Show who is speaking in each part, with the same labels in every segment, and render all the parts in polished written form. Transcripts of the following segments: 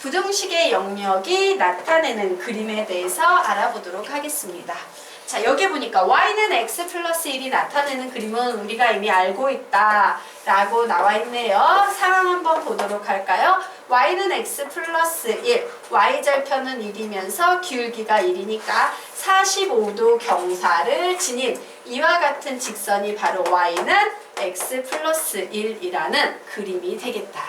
Speaker 1: 부등식의 영역이 나타내는 그림에 대해서 알아보도록 하겠습니다. 자, 여기 보니까 y는 x 플러스 1이 나타내는 그림은 우리가 이미 알고 있다 라고 나와 있네요. 상황 한번 보도록 할까요? y는 x 플러스 1, y절편은 1이면서 기울기가 1이니까 45도 경사를 지닌 이와 같은 직선이 바로 y는 x 플러스 1이라는 그림이 되겠다.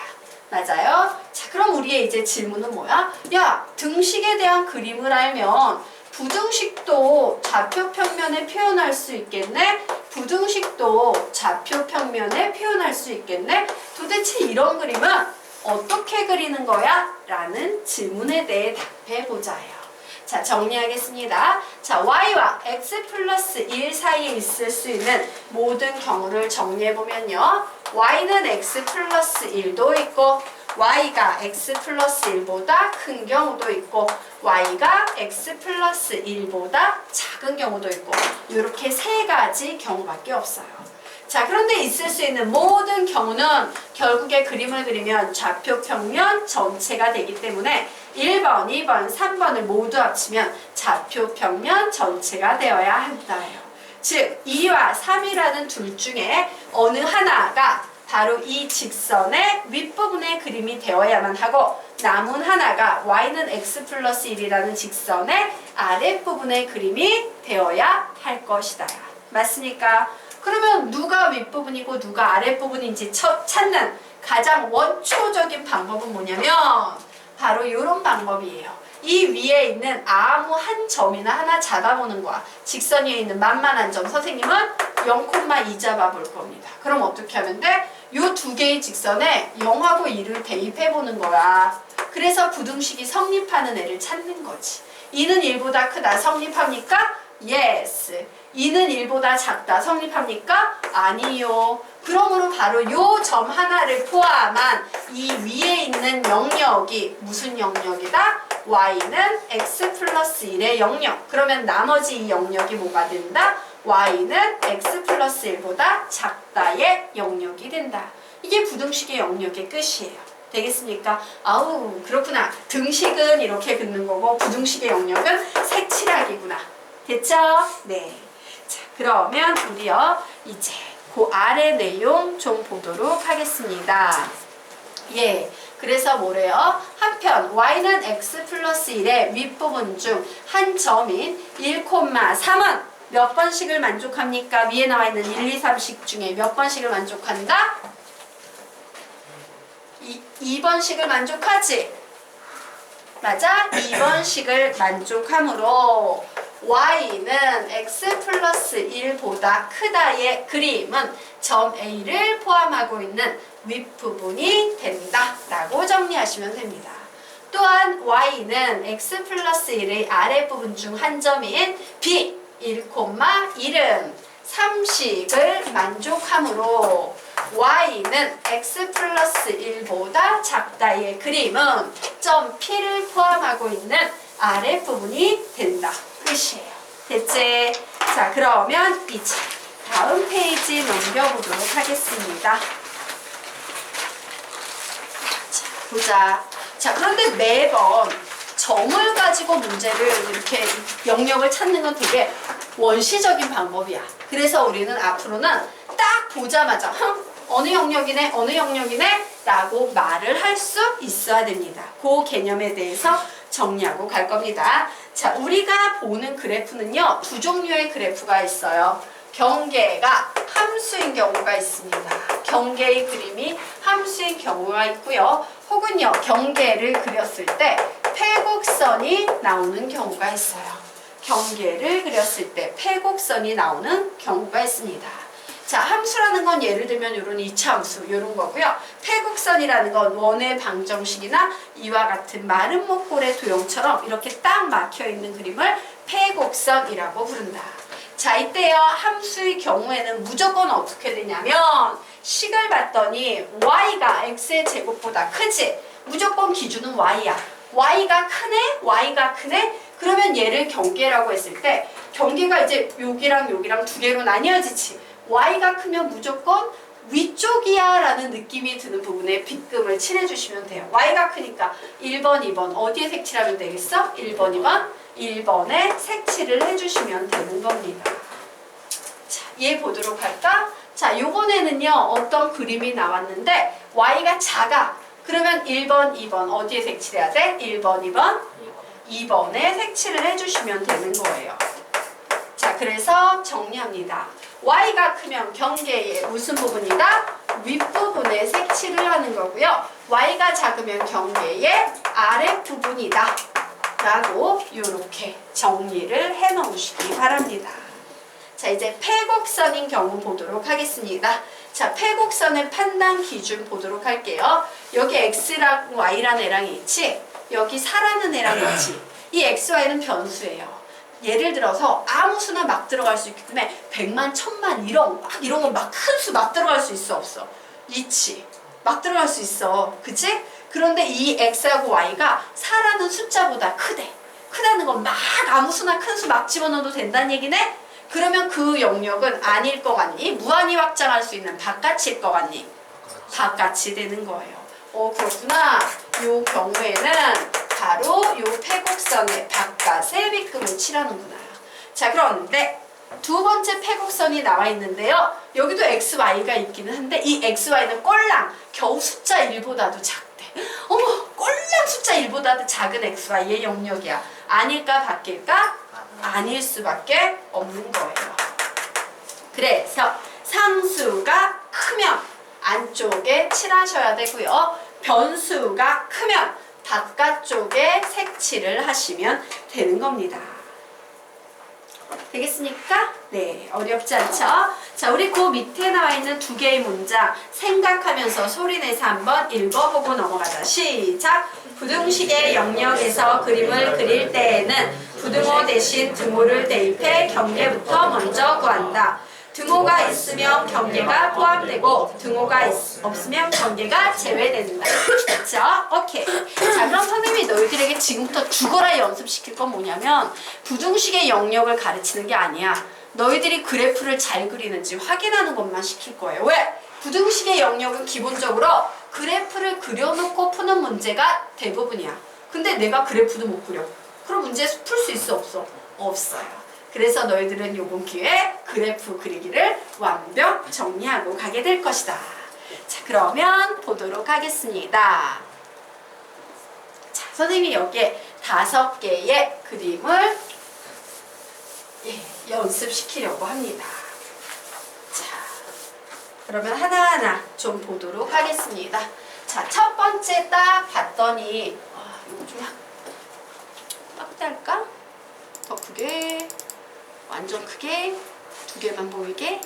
Speaker 1: 맞아요? 자, 그럼 우리의 이제 질문은 뭐야? 야, 등식에 대한 그림을 알면 부등식도 좌표평면에 표현할 수 있겠네? 부등식도 좌표평면에 표현할 수 있겠네? 도대체 이런 그림은 어떻게 그리는 거야? 라는 질문에 대해 답해보자요. 자, 정리하겠습니다. 자, y와 x 플러스 1 사이에 있을 수 있는 모든 경우를 정리해보면요. y는 x 플러스 1도 있고 y가 x 플러스 1보다 큰 경우도 있고 y가 x 플러스 1보다 작은 경우도 있고 이렇게 세 가지 경우밖에 없어요. 자, 그런데 있을 수 있는 모든 경우는 결국에 그림을 그리면 좌표평면 전체가 되기 때문에 1번, 2번, 3번을 모두 합치면 좌표평면 전체가 되어야 한다요. 즉 2와 3이라는 둘 중에 어느 하나가 바로 이 직선의 윗부분의 그림이 되어야만 하고 남은 하나가 y는 x 플러스 1이라는 직선의 아랫부분의 그림이 되어야 할 것이다. 맞습니까? 그러면 누가 윗부분이고 누가 아랫부분인지 찾는 가장 원초적인 방법은 뭐냐면 바로 이런 방법이에요. 이 위에 있는 아무 한 점이나 하나 잡아보는 거야. 직선 위에 있는 만만한 점 선생님은 0,2 잡아볼 겁니다. 그럼 어떻게 하면 돼? 요 두 개의 직선에 0하고 2를 대입해보는 거야. 그래서 부등식이 성립하는 애를 찾는 거지. 2는 1보다 크다 성립합니까? Yes. 2는 1보다 작다 성립합니까? 아니요. 그러므로 바로 요 점 하나를 포함한 이 위에 있는 영역이 무슨 영역이다? y는 x 플러스 1의 영역. 그러면 나머지 이 영역이 뭐가 된다? y는 x 플러스 1보다 작다의 영역이 된다. 이게 부등식의 영역의 끝이에요. 되겠습니까? 아우, 그렇구나. 등식은 이렇게 긋는 거고 부등식의 영역은 색칠하기구나. 됐죠? 네. 자, 그러면 우리요 이제 그 아래 내용 좀 보도록 하겠습니다. 예. 그래서 뭐래요? 한편 y는 x 플러스 1의 윗부분 중 한 점인 1,3은 몇 번씩을 만족합니까? 위에 나와 있는 1, 2, 3식 중에 몇 번씩을 만족한다? 2번씩을 만족하지? 맞아? 2번씩을 만족하므로 y는 x 플러스 1보다 크다의 그림은 점 A를 포함하고 있는 윗부분이 된다 라고 정리하시면 됩니다. 또한 y는 x 플러스 1의 아랫부분 중 한 점인 B 1,1은 3식을 만족하므로 y는 x 플러스 1보다 작다의 그림은 점 P를 포함하고 있는 아랫부분이 된다. 끝이에요. 됐지? 자, 그러면 이제 다음 페이지 넘겨보도록 하겠습니다. 자, 보자. 자, 그런데 매번 점을 가지고 문제를 이렇게 영역을 찾는 건 되게 원시적인 방법이야. 그래서 우리는 앞으로는 딱 보자마자 어느 영역이네 어느 영역이네 라고 말을 할 수 있어야 됩니다. 그 개념에 대해서 정리하고 갈 겁니다. 자, 우리가 보는 그래프는요 두 종류의 그래프가 있어요. 경계가 함수인 경우가 있습니다. 경계의 그림이 함수인 경우가 있고요. 혹은요 경계를 그렸을 때 패곡선이 나오는 경우가 있어요. 경계를 그렸을 때 패곡선이 나오는 경우가 있습니다. 자, 함수라는 건 예를 들면 이런 이차함수 이런 거고요. 패곡선이라는 건 원의 방정식이나 이와 같은 마른 목골의 도형처럼 이렇게 딱 막혀 있는 그림을 패곡선이라고 부른다. 자, 이때요 함수의 경우에는 무조건 어떻게 되냐면 식을 봤더니 y가 x의 제곱보다 크지? 무조건 기준은 y야. y가 크네? y가 크네? 그러면 얘를 경계라고 했을 때 경계가 이제 여기랑 여기랑 두 개로 나뉘어지지. y가 크면 무조건 위쪽이야 라는 느낌이 드는 부분에 빗금을 칠해주시면 돼요. y가 크니까 1번, 2번 어디에 색칠하면 되겠어? 1번, 2번 1번에 색칠을 해주시면 되는 겁니다. 자, 얘 보도록 할까? 자, 요번에는요 어떤 그림이 나왔는데 y가 작아. 그러면 1번, 2번 어디에 색칠해야 돼? 1번, 2번 2번에 색칠을 해주시면 되는 거예요. 자, 그래서 정리합니다. y가 크면 경계의 무슨 부분이다? 윗부분에 색칠을 하는 거고요. y가 작으면 경계의 아랫부분이다 라고 이렇게 정리를 해 놓으시기 바랍니다. 자, 이제 패곡선인 경우 보도록 하겠습니다. 자, 패곡선의 판단 기준 보도록 할게요. 여기 x랑 y라는 애랑 있지? 여기 4라는 애랑 있지? 이 x, y는 변수예요. 예를 들어서 아무 수나 막 들어갈 수 있기 때문에 100만, 1000만, 1억 막 이런 건 막 큰 수 막 들어갈 수 있어 없어? 있지. 막 들어갈 수 있어. 그치? 그런데 이 x하고 y가 4라는 숫자보다 크대. 크다는 건 막 아무 수나 큰 수 막 집어넣어도 된다는 얘기네? 그러면 그 영역은 아닐 것 같니? 무한히 확장할 수 있는 바깥일 것 같니? 바깥이 되는 거예요. 그렇구나. 요 경우에는 바로 요 패곡선의 바깥에 빗금을 칠하는구나. 자, 그런데 두 번째 패곡선이 나와 있는데요. 여기도 x, y가 있기는 한데 이 x, y는 꼴랑 겨우 숫자 1보다도 작대. 어머, 꼴랑 숫자 1보다도 작은 x, y의 영역이야. 아닐까 바뀔까? 아닐 수밖에 없는 거예요. 그래서 상수가 크면 안쪽에 칠하셔야 되고요. 변수가 크면 바깥쪽에 색칠을 하시면 되는 겁니다. 되겠습니까? 네, 어렵지 않죠? 자, 우리 그 밑에 나와 있는 두 개의 문장 생각하면서 소리내서 한번 읽어보고 넘어가자. 시작! 부등식의 영역에서 그림을 그릴 때에는 부등호 대신 등호를 대입해 경계부터 먼저 구한다. 등호가 있으면 경계가 포함되고 등호가 없으면 경계가 제외된다. 그렇죠? 오케이. 자, 그럼 선생님이 너희들에게 지금부터 죽어라 연습시킬 건 뭐냐면 부등식의 영역을 가르치는 게 아니야. 너희들이 그래프를 잘 그리는지 확인하는 것만 시킬 거예요. 왜? 부등식의 영역은 기본적으로 그래프를 그려놓고 푸는 문제가 대부분이야. 근데 내가 그래프도 못 그려. 그럼 문제 풀 수 있어 없어? 없어요. 그래서 너희들은 요번 기회에 그래프 그리기를 완벽 정리하고 가게 될 것이다. 자, 그러면 보도록 하겠습니다. 자, 선생님이 여기에 5개의 그림을 연습시키려고 합니다. 자, 그러면 하나하나 좀 보도록 하겠습니다. 자, 첫 번째 딱 봤더니 이거 좀 확대할까? 더 크게, 완전 크게, 2개만 보이게.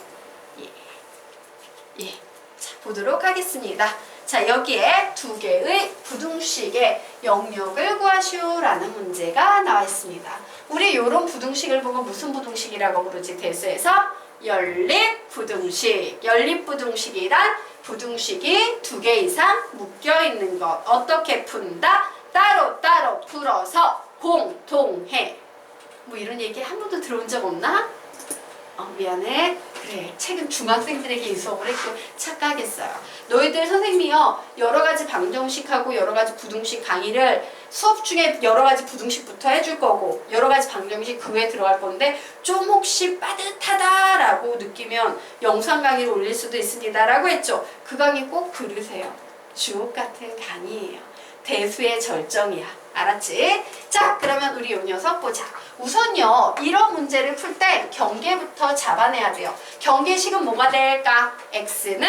Speaker 1: 자, 보도록 하겠습니다. 자, 여기에 2개의 부등식의 영역을 구하시오라는 문제가 나와 있습니다. 우리 이런 부등식을 보고 무슨 부등식이라고 부르지? 대수에서 연립부등식. 연립부등식이란 부등식이 2개 이상 묶여있는 것. 어떻게 푼다? 따로따로 풀어서 공통해. 뭐 이런 얘기 한 번도 들어본 적 없나? 미안해. 그래, 최근 중학생들에게 이 수업을 했고 착각했어요. 너희들 선생님이요 여러 가지 방정식하고 여러 가지 부등식 강의를 수업 중에 여러 가지 부등식부터 해줄 거고 여러 가지 방정식 그 외에 들어갈 건데 좀 혹시 빠듯하다라고 느끼면 영상 강의를 올릴 수도 있습니다 라고 했죠. 그 강의 꼭 들으세요. 주옥 같은 강의예요. 대수의 절정이야. 알았지? 자, 그러면 우리 요 녀석 보자. 우선요, 이런 문제를 풀 때 경계부터 잡아내야 돼요. 경계식은 뭐가 될까? x는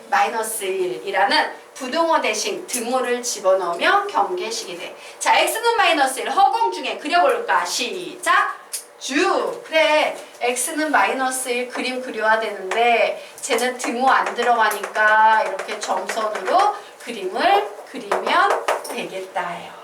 Speaker 1: 마이너스 1이라는 부등호 대신 등호를 집어넣으면 경계식이 돼. 자, x는 마이너스 1 허공 중에 그려볼까? 시작! 쭉! 그래, x는 마이너스 1 그림 그려야 되는데 쟤는 등호 안 들어가니까 이렇게 점선으로 그림을 그리면 되겠다요.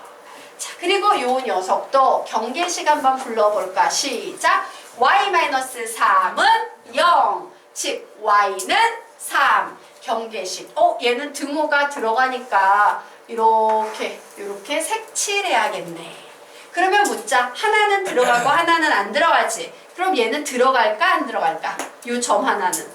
Speaker 1: 자, 그리고 요 녀석도 경계식 한번 불러볼까? 시작! y-3은 0, 즉 y는 3. 경계식. 얘는 등호가 들어가니까 이렇게 색칠해야겠네. 그러면 묻자. 하나는 들어가고 하나는 안 들어가지. 그럼 얘는 들어갈까 안 들어갈까? 요 점 하나는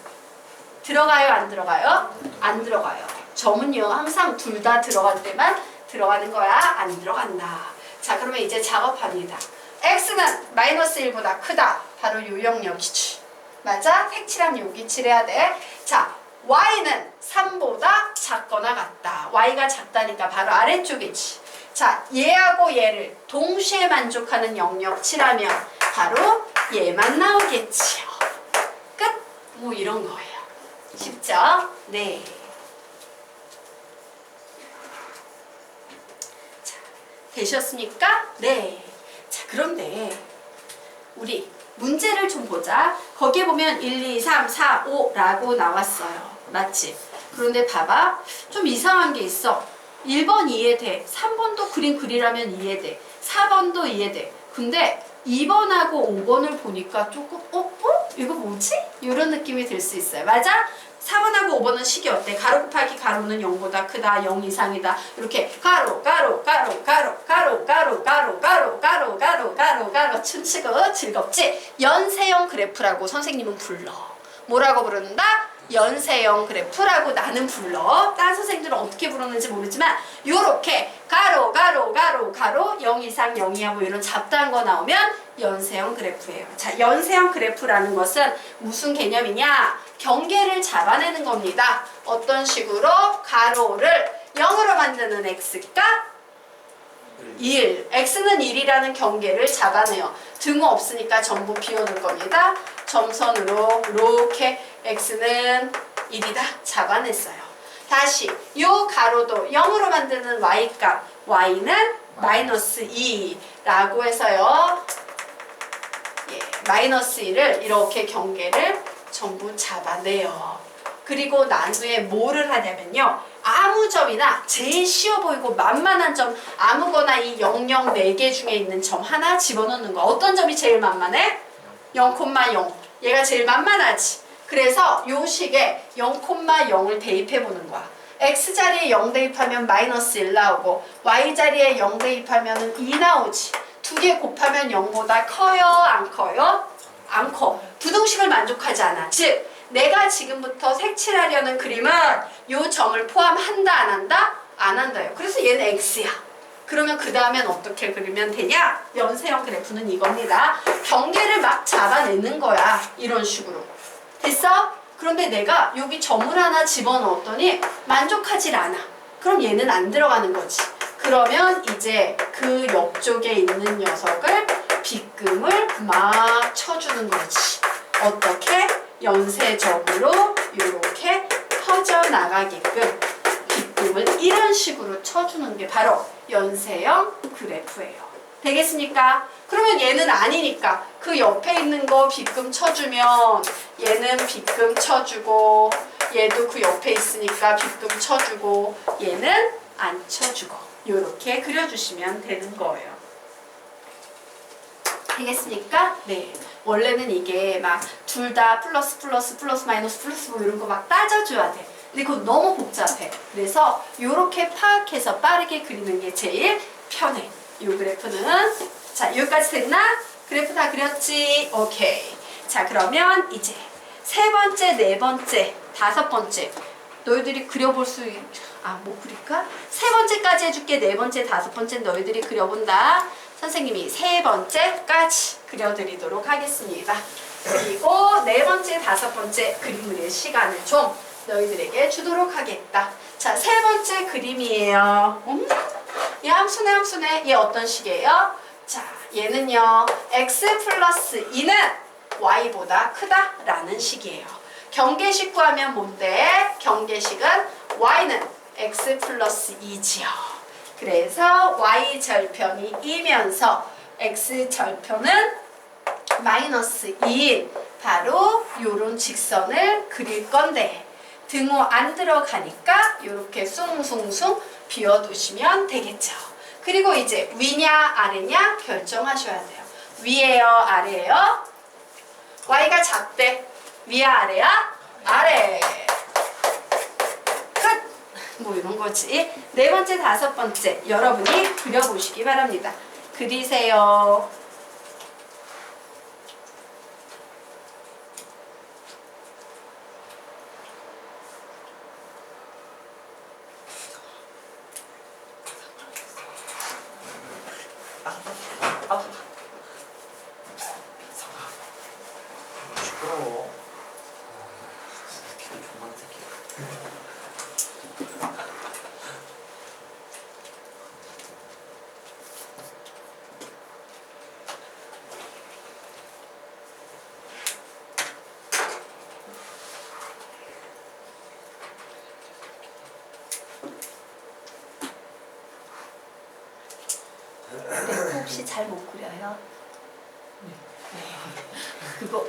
Speaker 1: 들어가요, 안 들어가요? 안 들어가요. 점은요, 항상 둘 다 들어갈 때만 들어가는 거야, 안 들어간다. 자, 그러면 이제 작업합니다. x는 마이너스 1보다 크다. 바로 요 영역이지. 맞아? 색칠하면 여기 칠해야 돼. 자, y는 3보다 작거나 같다. y가 작다니까 바로 아래쪽이지. 자, 얘하고 얘를 동시에 만족하는 영역 칠하면 바로 얘만 나오겠지요. 끝! 뭐 이런 거예요. 쉽죠? 네. 자, 되셨습니까? 네. 자, 그런데 우리 문제를 좀 보자. 거기에 보면 1, 2, 3, 4, 5라고 나왔어요. 맞지? 그런데 봐봐. 좀 이상한 게 있어. 1번 이해돼. 3번도 그림 그리라면 이해돼. 4번도 이해돼. 근데 2번하고 5번을 보니까 조금 이거 뭐지? 이런 느낌이 들 수 있어요. 맞아? 4번하고 5번은 식이 어때? 가로 곱하기 가로는 0보다 크다. 0 이상이다. 이렇게 가로 춤추고 즐겁지? 연세형 그래프라고 선생님은 불러. 뭐라고 부른다? 연세형 그래프라고 나는 불러. 다른 선생님들은 어떻게 부르는지 모르지만 요렇게 가로 0 이상 0 이하 뭐 이런 잡다한 거 나오면 연세형 그래프예요. 자, 연세형 그래프라는 것은 무슨 개념이냐? 경계를 잡아내는 겁니다. 어떤 식으로? 가로를 0으로 만드는 x가 1. x는 1이라는 경계를 잡아내요. 등호 없으니까 전부 비워둘 겁니다. 점선으로 이렇게 x는 1이다 잡아냈어요. 다시 요 가로도 0으로 만드는 y값 y는 마이너스 2라고 해서요. 예, 마이너스 2를 이렇게 경계를 전부 잡아내요. 그리고 나중에 뭐를 하냐면요. 아무 점이나 제일 쉬워 보이고 만만한 점 아무거나 이 4개 중에 있는 점 하나 집어넣는 거. 어떤 점이 제일 만만해? 0,0. 얘가 제일 만만하지. 그래서 요 식에 0,0을 대입해 보는 거야. x자리에 0 대입하면 마이너스 1 나오고 y자리에 0 대입하면 2 나오지. 두 개 곱하면 0보다 커요? 안 커요? 안 커. 부등식을 만족하지 않아. 즉 내가 지금부터 색칠하려는 그림은 요 점을 포함한다 안 한다? 안 한다요. 그래서 얘는 x야. 그러면 그 다음엔 어떻게 그리면 되냐? 연세형 그래프는 이겁니다. 경계를 막 잡아내는 거야. 이런 식으로. 됐어? 그런데 내가 여기 점을 하나 집어넣었더니 만족하질 않아. 그럼 얘는 안 들어가는 거지. 그러면 이제 그 옆쪽에 있는 녀석을 빗금을 막 쳐주는 거지. 어떻게? 연쇄적으로 이렇게 퍼져나가게끔 빗금을 이런 식으로 쳐주는 게 바로 연세형 그래프예요. 되겠습니까? 그러면 얘는 아니니까 그 옆에 있는 거 빗금 쳐주면 얘는 빗금 쳐주고 얘도 그 옆에 있으니까 빗금 쳐주고 얘는 안 쳐주고 이렇게 그려주시면 되는 거예요. 되겠습니까? 네. 원래는 이게 막 둘 다 플러스 마이너스 뭐 이런 거 막 따져줘야 돼. 근데 그거 너무 복잡해. 그래서 이렇게 파악해서 빠르게 그리는 게 제일 편해. 이 그래프는 자 여기까지 됐나? 그래프 다 그렸지? 오케이. 자 그러면 이제 세 번째, 네 번째, 다섯 번째 너희들이 그려볼 수 못 그릴까? 세 번째까지 해줄게. 네 번째, 다섯 번째 너희들이 그려본다. 선생님이 세 번째까지 그려드리도록 하겠습니다. 그리고 네 번째, 다섯 번째 그림 그릴 시간을 좀 너희들에게 주도록 하겠다. 자, 세 번째 그림이에요. 얘 함수네. 얘 어떤 식이에요? 자, 얘는요. x 플러스 2는 y보다 크다라는 식이에요. 경계식 구하면 뭔데? 경계식은 y는 x 플러스 2지요. 그래서 y절편이 2면서 x절편은 마이너스 2인 바로 요런 직선을 그릴 건데 등호 안 들어가니까 이렇게 숭숭숭 비워두시면 되겠죠. 그리고 이제 위냐 아래냐 결정하셔야 돼요. 위에요 아래에요? y가 작대. 위야 아래야? 아래. 끝! 뭐 이런 거지. 네 번째, 다섯 번째 여러분이 그려보시기 바랍니다. 그리세요.
Speaker 2: 시끄러워.
Speaker 3: 새끼들 존나 새끼.
Speaker 1: 그래프 혹시 잘 못 그려요? 그거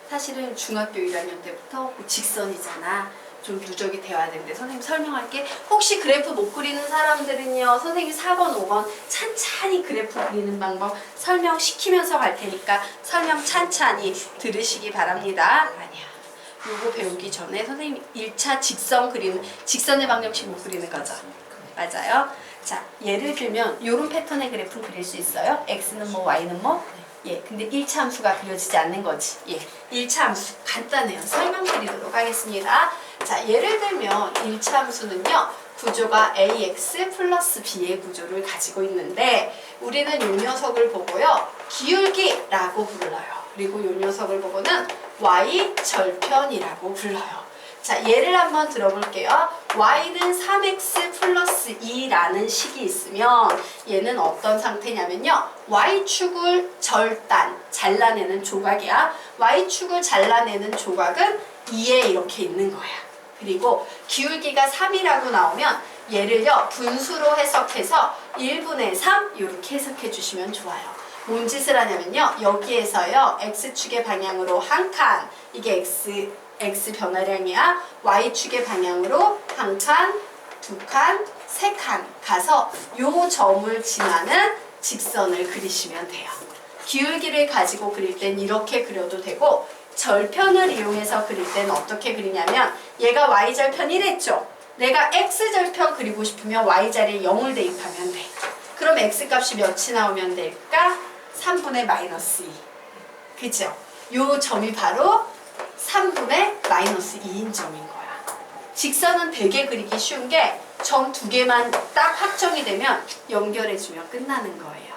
Speaker 1: 사실은 중학교 1학년 때부터 직선이잖아. 좀 누적이 되어야 되는데 선생님 설명할게. 혹시 그래프 못 그리는 사람들은요, 선생님 4번, 5번 찬찬히 그래프 그리는 방법 설명시키면서 갈 테니까 설명 찬찬히 들으시기 바랍니다. 아니야. 요거 배우기 전에 선생님 1차 직선의 방정식 못 그리는 거죠? 맞아요. 자, 예를 들면 요런 패턴의 그래프를 그릴 수 있어요? x는 뭐, y는 뭐? 예, 근데 1차 함수가 그려지지 않는 거지. 예, 1차 함수 간단해요. 설명드리도록 하겠습니다. 자, 예를 들면 1차 함수는요, 구조가 ax 플러스 b의 구조를 가지고 있는데 우리는 요 녀석을 보고요, 기울기라고 불러요. 그리고 요 녀석을 보고는 y 절편이라고 불러요. 자, 예를 한번 들어볼게요. y는 3x 플러스 2라는 식이 있으면 얘는 어떤 상태냐면요, y축을 잘라내는 조각이야. y축을 잘라내는 조각은 2에 이렇게 있는 거야. 그리고 기울기가 3이라고 나오면 얘를요, 분수로 해석해서 1분의 3 이렇게 해석해 주시면 좋아요. 뭔 짓을 하냐면요, 여기에서요, x축의 방향으로 한 칸, 이게 x 변화량이야. y축의 방향으로 한 칸, 두 칸, 세 칸 가서 요 점을 지나는 직선을 그리시면 돼요. 기울기를 가지고 그릴 땐 이렇게 그려도 되고, 절편을 이용해서 그릴 때는 어떻게 그리냐면, 얘가 y절편 이랬죠? 내가 x절편 그리고 싶으면 y자리에 0을 대입하면 돼. 그럼 x값이 몇이 나오면 될까? 3분의 마이너스 2. 그죠? 요 점이 바로 3분의 마이너스 2인 점인 거야. 직선은 되게 그리기 쉬운 게 점 두 개만 딱 확정이 되면 연결해주면 끝나는 거예요.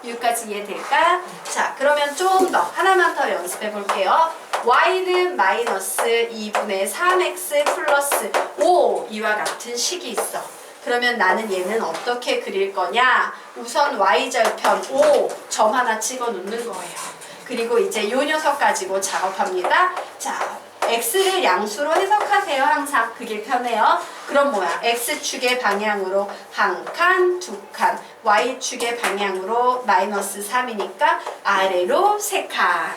Speaker 1: 여기까지 이해될까? 자, 그러면 좀 더 하나만 더 연습해 볼게요. y는 마이너스 2분의 3x 플러스 5 이와 같은 식이 있어. 그러면 나는 얘는 어떻게 그릴 거냐? 우선 y절편 5 점 하나 찍어 놓는 거예요. 그리고 이제 요 녀석 가지고 작업합니다. 자, x를 양수로 해석하세요. 항상 그게 편해요. 그럼 뭐야? x축의 방향으로 한 칸, 두 칸, y축의 방향으로 마이너스 3이니까 아래로 세 칸.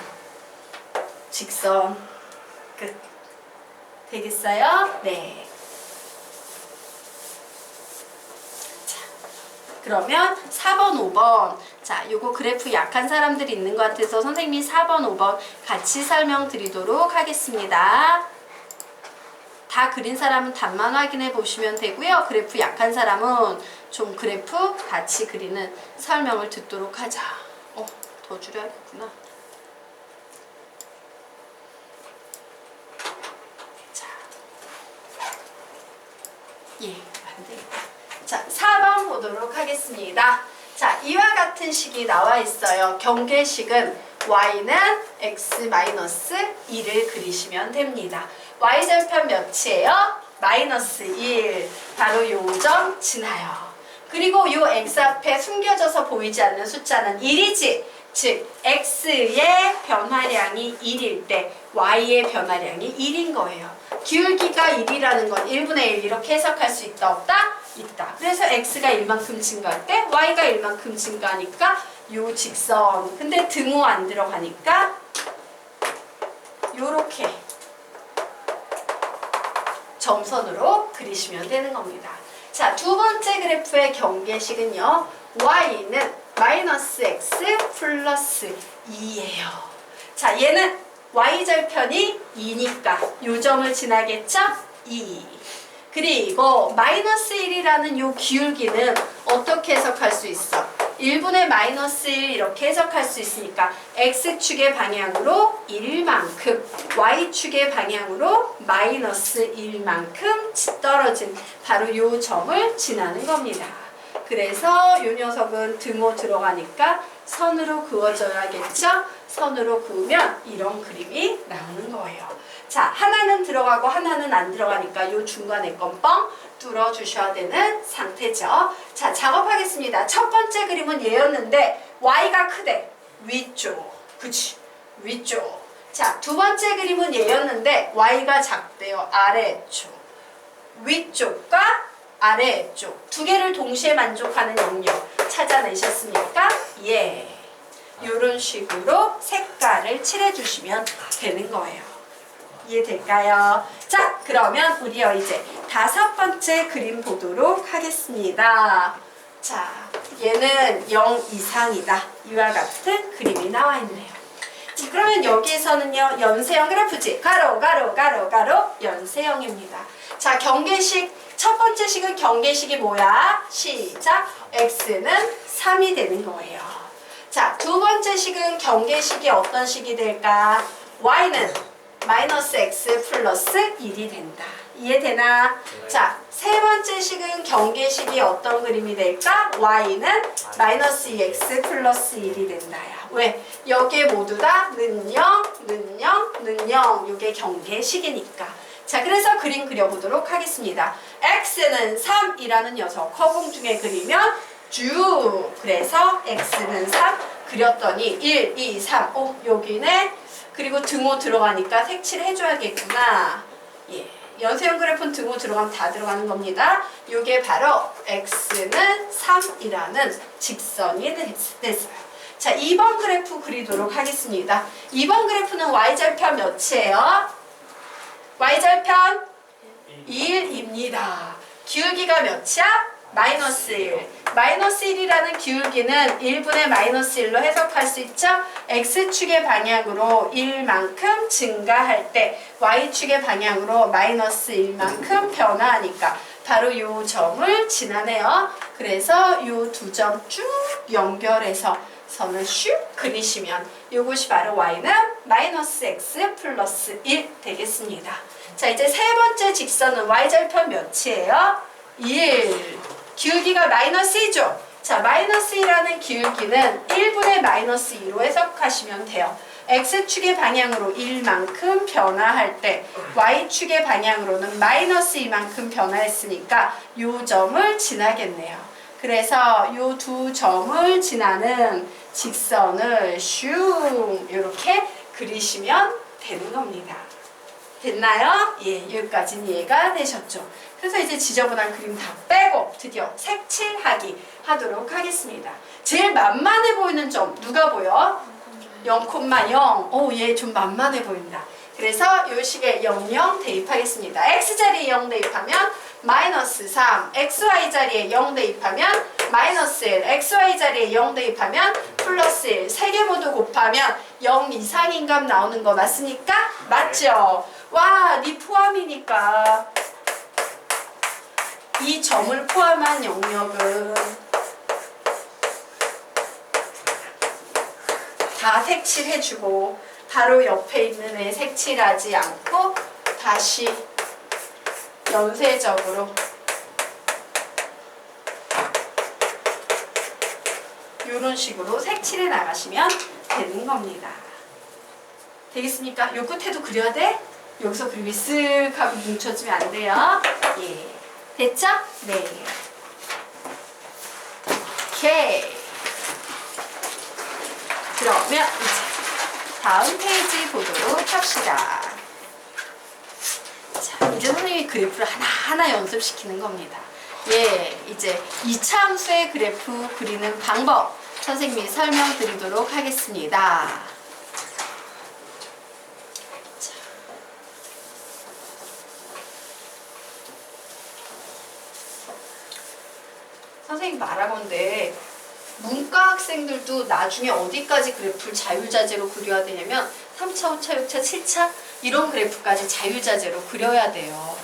Speaker 1: 직선 끝. 되겠어요? 네. 그러면 4번, 5번. 자, 요거 그래프 약한 사람들이 있는 것 같아서 선생님이 4번, 5번 같이 설명드리도록 하겠습니다. 다 그린 사람은 답만 확인해 보시면 되고요. 그래프 약한 사람은 좀 그래프 같이 그리는 설명을 듣도록 하자. 더 줄여야겠구나. 자, 예, 안 되겠다. 자, 4번 보도록 하겠습니다. 자, 이와 같은 식이 나와 있어요. 경계식은 y는 x-2를 그리시면 됩니다. y절편 몇이에요? 마이너스 1. 바로 요 점 지나요. 그리고 요 x 앞에 숨겨져서 보이지 않는 숫자는 1이지. 즉, x의 변화량이 1일 때 y의 변화량이 1인 거예요. 기울기가 1이라는 건 1분의 1 이렇게 해석할 수 있다, 없다? 있다. 그래서 x가 1만큼 증가할 때 y가 1만큼 증가하니까 요 직선. 근데 등호 안 들어가니까 요렇게 점선으로 그리시면 되는 겁니다. 자, 두 번째 그래프의 경계식은요, y는 마이너스 x 플러스 2예요. 자, 얘는 y절편이 2니까 요 점을 지나겠죠? 2. 그리고 마이너스 1이라는 요 기울기는 어떻게 해석할 수 있어? 1분의 마이너스 1 이렇게 해석할 수 있으니까 x축의 방향으로 1만큼, y축의 방향으로 마이너스 1만큼 떨어진 바로 요 점을 지나는 겁니다. 그래서 이 녀석은 등호 들어가니까 선으로 그어줘야겠죠? 선으로 그으면 이런 그림이 나오는 거예요. 자, 하나는 들어가고 하나는 안 들어가니까 이 중간에 건 뻥 뚫어주셔야 되는 상태죠. 자, 작업하겠습니다. 첫 번째 그림은 얘였는데 y가 크대. 위쪽. 그치? 위쪽. 자, 두 번째 그림은 얘였는데 y가 작대요. 아래쪽. 위쪽과 아래쪽. 두 개를 동시에 만족하는 영역 찾아내셨습니까? 예. 이런 식으로 색깔을 칠해주시면 되는 거예요. 이해될까요? 자, 그러면 우리요 이제 다섯 번째 그림 보도록 하겠습니다. 자, 얘는 0 이상이다. 이와 같은 그림이 나와 있네요. 자, 그러면 여기에서는요 연세형 그래프지. 가로 가로 가로 가로 연세형입니다. 자, 경계식 첫 번째 식은 경계식이 뭐야? 시작. x는 3이 되는 거예요. 자, 두 번째 식은 경계식이 어떤 식이 될까? y는 마이너스 x 플러스 1이 된다. 이해되나? 자, 세 번째 식은 경계식이 어떤 그림이 될까? y는 마이너스 2x 플러스 1이 된다야. 왜? 여기에 모두 다 는 0, 는 0, 는 0. 이게 경계식이니까. 자, 그래서 그림 그려보도록 하겠습니다. x는 3이라는 녀석 커브 중에 그리면 쭉. 그래서 x는 3 그렸더니 1, 2, 3. 오, 여기네. 그리고 등호 들어가니까 색칠 해줘야겠구나. 예. 연세형 그래프는 등호 들어가면 다 들어가는 겁니다. 이게 바로 x는 3이라는 직선이 됐어요. 자, 2번 그래프 그리도록 하겠습니다. 2번 그래프는 y절편 몇이에요? y절편 1입니다. 기울기가 몇이야? 마이너스 1. 마이너스 1이라는 기울기는 1분의 마이너스 1로 해석할 수 있죠? x축의 방향으로 1만큼 증가할 때 y축의 방향으로 마이너스 1만큼 변화하니까 바로 이 점을 지나네요. 그래서 이 두 점 쭉 연결해서 선을 슉 그리시면 이것이 바로 y는 마이너스 x 플러스 1 되겠습니다. 자, 이제 세 번째 직선은 y절편 몇이에요? 1. 기울기가 마이너스 2죠? 자, 마이너스 2라는 기울기는 1분의 마이너스 2로 해석하시면 돼요. x축의 방향으로 1만큼 변화할 때 y축의 방향으로는 마이너스 2만큼 변화했으니까 이 점을 지나겠네요. 그래서 이 두 점을 지나는 직선을 슝 이렇게 그리시면 되는 겁니다. 됐나요? 예, 여기까지는 이해가 되셨죠? 그래서 이제 지저분한 그림 다 빼고 드디어 색칠하기 하도록 하겠습니다. 제일 만만해 보이는 점 누가 보여? 0,0. 오, 얘 좀 만만해 보인다. 그래서 이 식에 00 대입하겠습니다. x자리에 0 대입하면 마이너스 3, xy자리에 0 대입하면 마이너스 1, xy자리에 0 대입하면 플러스 1. 세 개 모두 곱하면 0 이상인 값 나오는 거 맞습니까? 맞죠? 와, 니 포함이니까 이 점을 포함한 영역은 다 색칠해주고 바로 옆에 있는 애 색칠하지 않고 다시 연쇄적으로 이런 식으로 색칠해 나가시면 되는 겁니다. 되겠습니까? 요 끝에도 그려야 돼? 여기서 그림이 쓱 하고 뭉쳐지면 안 돼요. 예. 됐죠? 네. 오케이. 그러면 이제 다음 페이지 보도록 합시다. 자, 이제 선생님이 그래프를 하나하나 연습시키는 겁니다. 예, 이제 2차 함수의 그래프 그리는 방법 선생님이 설명드리도록 하겠습니다. 선생님 말하건대 문과 학생들도 나중에 어디까지 그래프를 자유자재로 그려야 되냐면 3차, 5차, 6차, 7차 이런 그래프까지 자유자재로 그려야 돼요.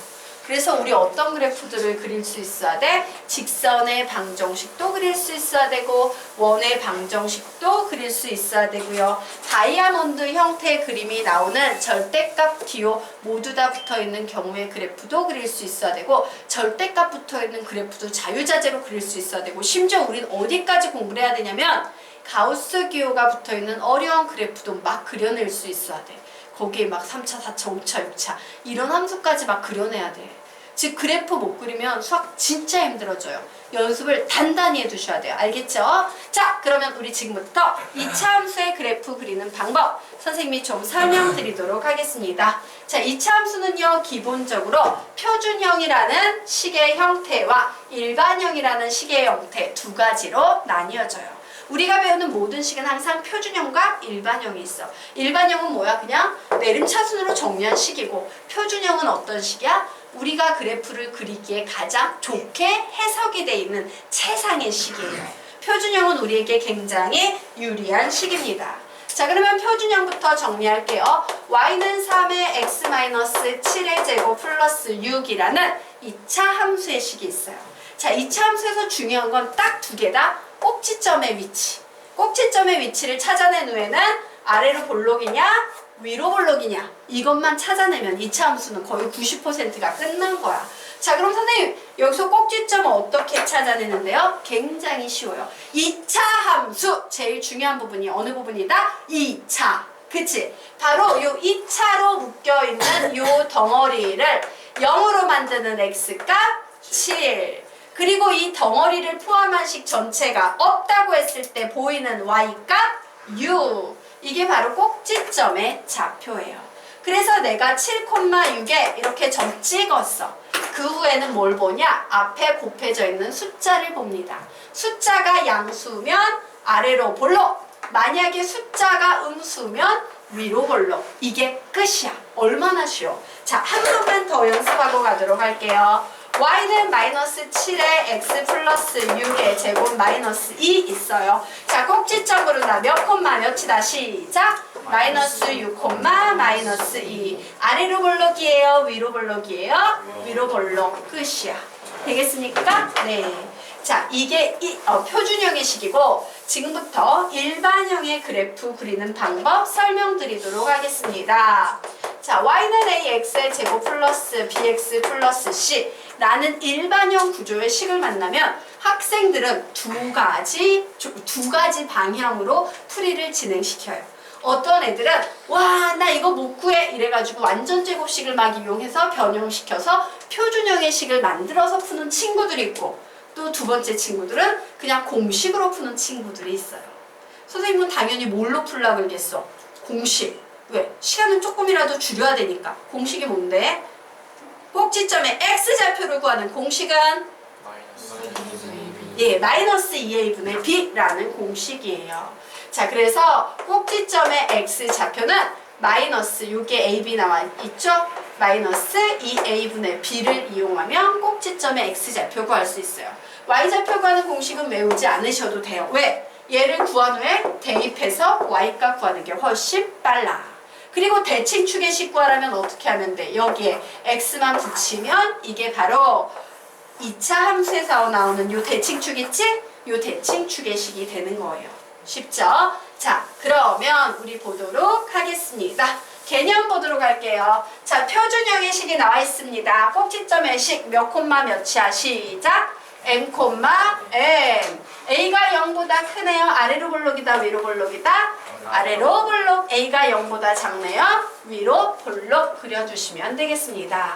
Speaker 1: 그래서 우리 어떤 그래프들을 그릴 수 있어야 돼? 직선의 방정식도 그릴 수 있어야 되고 원의 방정식도 그릴 수 있어야 되고요. 다이아몬드 형태의 그림이 나오는 절대값 기호 모두 다 붙어있는 경우의 그래프도 그릴 수 있어야 되고 절대값 붙어있는 그래프도 자유자재로 그릴 수 있어야 되고 심지어 우린 어디까지 공부를 해야 되냐면 가우스 기호가 붙어있는 어려운 그래프도 막 그려낼 수 있어야 돼. 거기에 막 3차, 4차, 5차, 6차 이런 함수까지 막 그려내야 돼. 즉 그래프 못 그리면 수학 진짜 힘들어져요. 연습을 단단히 해두셔야 돼요. 알겠죠? 자, 그러면 우리 지금부터 2차 함수의 그래프 그리는 방법 선생님이 좀 설명드리도록 하겠습니다. 자, 2차 함수는요 기본적으로 표준형이라는 식의 형태와 일반형이라는 식의 형태 두 가지로 나뉘어져요. 우리가 배우는 모든 식은 항상 표준형과 일반형이 있어. 일반형은 뭐야? 그냥 내림차순으로 정리한 식이고 표준형은 어떤 식이야? 우리가 그래프를 그리기에 가장 좋게 해석이 돼 있는 최상의 식이에요. 표준형은 우리에게 굉장히 유리한 식입니다. 자, 그러면 표준형부터 정리할게요. y는 3의 x-7의 제곱 플러스 6이라는 2차 함수의 식이 있어요. 자, 2차 함수에서 중요한 건 딱 두 개다. 꼭지점의 위치. 꼭지점의 위치를 찾아낸 후에는 아래로 볼록이냐 위로 볼록이냐 이것만 찾아내면 2차 함수는 거의 90%가 끝난 거야. 자, 그럼 선생님 여기서 꼭지점을 어떻게 찾아내는데요? 굉장히 쉬워요. 2차 함수 제일 중요한 부분이 어느 부분이다? 2차. 그치? 바로 요 2차로 묶여있는 요 덩어리를 0으로 만드는 x값 7. 그리고 이 덩어리를 포함한 식 전체가 없다고 했을 때 보이는 y값 6. 이게 바로 꼭지점의 좌표예요. 그래서 내가 7,6에 이렇게 점 찍었어. 그 후에는 뭘 보냐? 앞에 곱해져 있는 숫자를 봅니다. 숫자가 양수면 아래로 볼록. 만약에 숫자가 음수면 위로 볼록. 이게 끝이야. 얼마나 쉬워. 자, 한 번만 더 연습하고 가도록 할게요. y는 마이너스 7에 x 플러스 6의 제곱 마이너스 2 있어요. 자, 꼭지점으로 나 몇 콤마 몇이다. 시작! 마이너스 6 콤마 마이너스 2. 아래로 볼록이에요? 위로 볼록이에요? 위로 볼록. 끝이야. 되겠습니까? 네. 자, 이게 표준형의 식이고 지금부터 일반형의 그래프 그리는 방법 설명드리도록 하겠습니다. 자, y는 ax의 제곱 플러스 bx 플러스 c 라는 일반형 구조의 식을 만나면 학생들은 두 가지 방향으로 풀이를 진행시켜요. 어떤 애들은 와, 나 이거 못 구해 이래가지고 완전 제곱식을 막 이용해서 변형시켜서 표준형의 식을 만들어서 푸는 친구들이 있고 또 두 번째 친구들은 그냥 공식으로 푸는 친구들이 있어요. 선생님은 당연히 뭘로 풀려고 그러겠어? 공식. 왜? 시간은 조금이라도 줄여야 되니까. 공식이 뭔데? 꼭지점의 x좌표를 구하는 공식은? 예, 마이너스 2a분의 b라는 공식이에요. 자, 그래서 꼭지점의 x좌표는 마이너스 6의 ab 나와 있죠? 마이너스 2a분의 b를 이용하면 꼭지점의 x좌표 구할 수 있어요. y좌표 구하는 공식은 외우지 않으셔도 돼요. 왜? 얘를 구한 후에 대입해서 y값 구하는 게 훨씬 빨라. 그리고 대칭축의 식 구하려면 어떻게 하면 돼? 여기에 x만 붙이면 이게 바로 2차 함수에서 나오는 요 대칭축 있지? 요 대칭축의 식이 되는 거예요. 쉽죠? 자, 그러면 우리 보도록 하겠습니다. 개념 보도록 할게요. 자, 표준형의 식이 나와 있습니다. 꼭지점의 식 몇 콤마 몇이야? 시작! m, n. a가 0보다 크네요. 아래로 볼록이다, 위로 볼록이다? 아래로 볼록. a가 0보다 작네요. 위로 볼록 그려주시면 되겠습니다.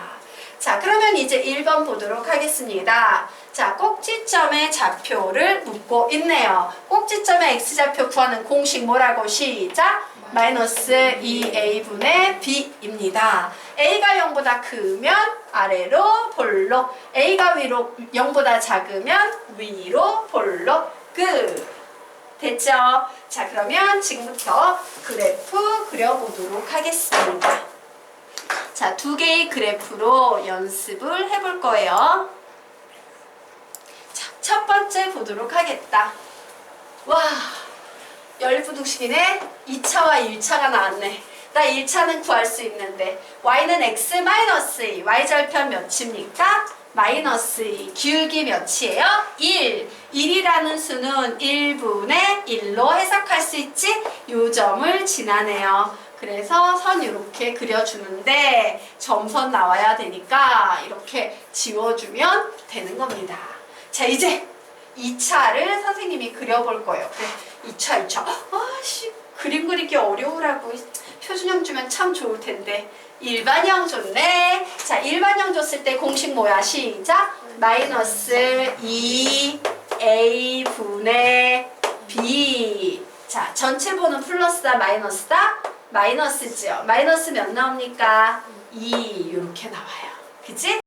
Speaker 1: 자, 그러면 이제 1번 보도록 하겠습니다. 자, 꼭지점의 좌표를 묻고 있네요. 꼭지점의 x좌표 구하는 공식 뭐라고? 시작! 마이너스 2a분의 b입니다. a가 0보다 크면 아래로 볼록, a가 0보다 작으면 위로 볼록. 끝! 됐죠? 자, 그러면 지금부터 그래프 그려보도록 하겠습니다. 자, 두 개의 그래프로 연습을 해볼 거예요. 자, 첫 번째 보도록 하겠다. 와, 열부둥식이네. 2차와 1차가 나왔네. 나 1차는 구할 수 있는데 y는 x 마이너스 2. y절편 몇입니까? 마이너스 2. 기울기 몇이에요? 1. 1이라는 수는 1분의 1로 해석할 수 있지? 요 점을 지나네요. 그래서 선 이렇게 그려주는데 점선 나와야 되니까 이렇게 지워주면 되는 겁니다. 자, 이제 2차를 선생님이 그려볼 거예요. 그래, 2차. 아씨, 그림 그리기 어려우라고. 표준형 주면 참 좋을 텐데. 일반형 줬네. 자, 일반형 줬을 때 공식 뭐야? 시작. 마이너스 2a 분의 b. 자, 전체 번호 플러스다 마이너스다? 마이너스죠. 마이너스 몇 나옵니까? 2 이렇게 나와요. 그치?